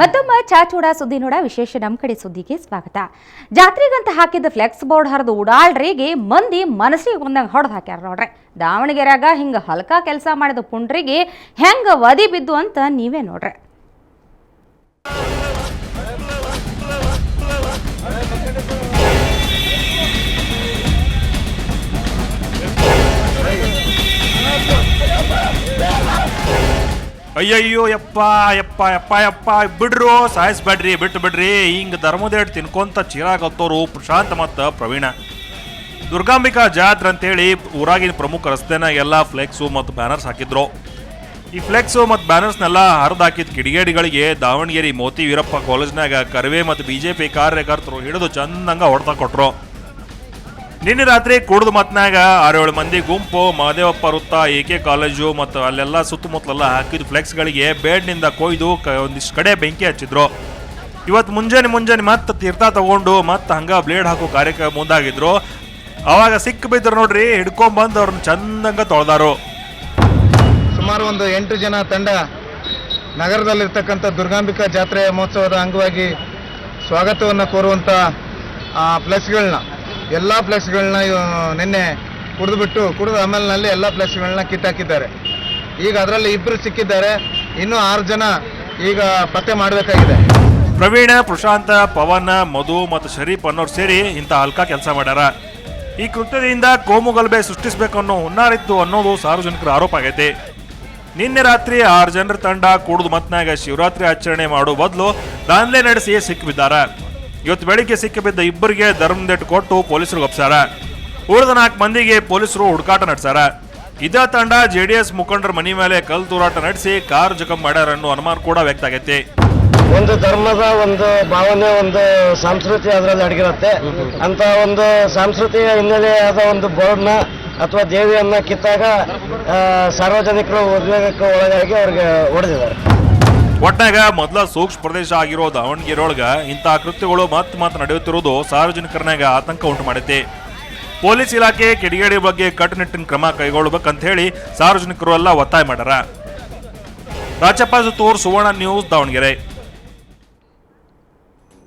ಮತ್ತೊಮ್ಮೆ ಚಾಚೂಡ ಸುದ್ದಿ ನೋಡ ವಿಶೇಷ ನಮ್ಮ ಕಡೆ ಸುದ್ದಿಗೆ ಸ್ವಾಗತ. ಜಾತ್ರೆಗಂತ ಹಾಕಿದ ಫ್ಲೆಕ್ಸ್ ಬೋರ್ಡ್ ಹರಿದು ಉಡಾಳ್ರಿಗೆ ಮಂದಿ ಮನಸ್ಸಿಗೆ ಬಂದಂಗೆ ಹೊಡೆದು ಹಾಕ್ಯಾರ ನೋಡ್ರಿ. ದಾವಣಗೆರೆಯಾಗ ಹಿಂಗೆ ಹಲ್ಕಾ ಕೆಲಸ ಮಾಡಿದ ಪುಂಡ್ರಿಗೆ ಹೆಂಗೆ ವದಿ ಬಿದ್ದು ಅಂತ ನೀವೇ ನೋಡ್ರಿ. ಅಯ್ಯಯ್ಯೋ ಯಪ್ಪ ಯಪ್ಪ ಯಪ್ಪ ಯಪ್ಪ ಬಿಡ್ರು ಸಾಯಿಸ್ಬೇಡ್ರಿ ಬಿಡ್ರಿ ಹಿಂಗ ಧರ್ಮದೇಟ್ ತಿನ್ಕೊಂತ ಚೀರಾಗತ್ತೋರು ಪ್ರಶಾಂತ್ ಮತ್ತು ಪ್ರವೀಣ. ದುರ್ಗಾಂಬಿಕಾ ಜಾತ್ರೆ ಅಂತೇಳಿ ಊರಾಗಿನ ಪ್ರಮುಖ ರಸ್ತೆನಾಗ ಎಲ್ಲ ಫ್ಲೆಕ್ಸು ಮತ್ತು ಬ್ಯಾನರ್ಸ್ ಹಾಕಿದ್ರು. ಈ ಫ್ಲೆಕ್ಸು ಮತ್ತು ಬ್ಯಾನರ್ಸ್ನೆಲ್ಲ ಹರಿದು ಹಾಕಿದ ಕಿಡಿಗೇಡಿಗಳಿಗೆ ದಾವಣಗೆರೆ ಮೋತಿ ವೀರಪ್ಪ ಕಾಲೇಜ್ನಾಗ ಕರ್ವೆ ಮತ್ತು BJP ಕಾರ್ಯಕರ್ತರು ಹಿಡಿದು ಚಂದಂಗ ಹೊಡೆತ ಕೊಟ್ರು. ನಿನ್ನೆ ರಾತ್ರಿ ಕುಡಿದು ಮತ್ನಾಗ 6-7 ಮಂದಿ ಗುಂಪು ಮಹದೇವಪ್ಪ ವೃತ್ತ AK ಕಾಲೇಜು ಮತ್ತು ಅಲ್ಲೆಲ್ಲ ಸುತ್ತಮುತ್ತಲೆಲ್ಲ ಹಾಕಿದ ಫ್ಲೆಕ್ಸ್ಗಳಿಗೆ ಬೇಡ್ನಿಂದ ಕೊಯ್ದು ಒಂದಿಷ್ಟು ಕಡೆ ಬೆಂಕಿ ಹಚ್ಚಿದ್ರು. ಇವತ್ತು ಮುಂಜಾನೆ ಮತ್ತೆ ತೀರ್ಥ ತಗೊಂಡು ಮತ್ತೆ ಹಂಗ ಬ್ಲೇಡ್ ಹಾಕೋ ಕಾರ್ಯಕ್ರಮ ಮುಂದಾಗಿದ್ರು. ಅವಾಗ ಸಿಕ್ಕ ಬಿದ್ರು ನೋಡ್ರಿ, ಹಿಡ್ಕೊಂಡ್ಬಂದು ಅವ್ರನ್ನ ಚಂದಂಗ ತೊಳೆದಾರು. ಸುಮಾರು ಒಂದು 8 ಜನ ತಂಡ ನಗರದಲ್ಲಿರ್ತಕ್ಕಂಥ ದುರ್ಗಾಂಬಿಕಾ ಜಾತ್ರೆ ಮಹೋತ್ಸವದ ಅಂಗವಾಗಿ ಸ್ವಾಗತವನ್ನು ಕೋರುವಂಥ ಫ್ಲೆಕ್ಸ್ಗಳನ್ನ ಎಲ್ಲ ಫ್ಲೆಕ್ಸ್ಗಳನ್ನ ನಿನ್ನೆ ಕುಡಿದು ಆಮೇಲೆ ಎಲ್ಲ ಫ್ಲೆಕ್ಸ್ಗಳನ್ನ ಕಿತ್ತಾಕಿದ್ದಾರೆ. ಈಗ ಅದರಲ್ಲಿ 2 ಸಿಕ್ಕಿದ್ದಾರೆ, ಇನ್ನೂ 6 ಜನ ಈಗ ಪತ್ತೆ ಮಾಡಬೇಕಾಗಿದೆ. ಪ್ರವೀಣ, ಪ್ರಶಾಂತ, ಪವನ್, ಮಧು ಮತ್ತು ಶರೀಫ್ ಅನ್ನೋರು ಸೇರಿ ಇಂಥ ಹಲ್ಕಾ ಕೆಲಸ ಮಾಡ್ಯಾರ. ಈ ಕೃತ್ಯದಿಂದ ಕೋಮುಗಲಭೆ ಸೃಷ್ಟಿಸಬೇಕು ಅನ್ನೋ ಹುನ್ನಾರಿತ್ತು ಅನ್ನೋದು ಸಾರ್ವಜನಿಕರ ಆರೋಪ ಆಗೈತೆ. ನಿನ್ನೆ ರಾತ್ರಿ 6 ಜನರ ತಂಡ ಕುಡಿದು ಮತ್ನಾಗ ಶಿವರಾತ್ರಿ ಆಚರಣೆ ಮಾಡೋ ಬದಲು ದಾಂಧಲೆ ನಡೆಸಿ ಸಿಕ್ಕಿಬಿದ್ದಾರೆ. ಇವತ್ತು ಬೆಳಿಗ್ಗೆ ಸಿಕ್ಕಿಬಿದ್ದ 2 ಧರ್ಮದೇಟ್ ಕೊಟ್ಟು ಪೊಲೀಸರು ಒಪ್ಸಾರ. ಉಳಿದ 4 ಮಂದಿಗೆ ಪೊಲೀಸರು ಹುಡುಕಾಟ ನಡೆಸಾರ. ಇದೇ ತಂಡ JDS ಮುಖಂಡರ ಮನೆ ಮೇಲೆ ಕಲ್ಲು ತೂರಾಟ ನಡೆಸಿ ಕಾರ್ ಜಖಂ ಮಾಡ್ಯಾರ ಅನ್ನೋ ಅನುಮಾನ ಕೂಡ ವ್ಯಕ್ತ ಆಗೈತಿ. ಒಂದು ಧರ್ಮದ ಒಂದು ಭಾವನೆ, ಒಂದು ಸಂಸ್ಕೃತಿ ಅದರಲ್ಲಿ ಅಡಗಿರುತ್ತೆ. ಅಂತ ಒಂದು ಸಾಂಸ್ಕೃತಿಕ ಹಿನ್ನೆಲೆಯಾದ ಒಂದು ಬೋರ್ಡ್ನ ಅಥವಾ ದೇವಿಯನ್ನ ಕಿತ್ತಾಗ ಸಾರ್ವಜನಿಕರು ಉದ್ವೇಗಕ್ಕೆ ಒಳಗಾಗಿ ಅವ್ರಿಗೆ ಹೊಡೆದಿದ್ದಾರೆ. ಒಟ್ನಾಗ ಮೊದಲ ಸೂಕ್ಷ್ಮ ಪ್ರದೇಶ ಆಗಿರೋ ದಾವಣಗೆರೆಯೊಳಗ ಇಂತಹ ಕೃತ್ಯಗಳು ಮತ್ತೆ ನಡೆಯುತ್ತಿರುವುದು ಸಾರ್ವಜನಿಕರನಾಗ ಆತಂಕ ಉಂಟು ಮಾಡೈತಿ. ಪೊಲೀಸ್ ಇಲಾಖೆ ಕಿಡಿಗೇಡಿ ಬಗ್ಗೆ ಕಟ್ಟುನಿಟ್ಟಿನ ಕ್ರಮ ಕೈಗೊಳ್ಳಬೇಕಂತ ಹೇಳಿ ಸಾರ್ವಜನಿಕರು ಎಲ್ಲ ಒತ್ತಾಯ ಮಾಡ್ಯಾರ. ರಾಜಪ್ಪ ಸುತ್ತೂರ್, ಸುವರ್ಣ ನ್ಯೂಸ್, ದಾವಣಗೆರೆ.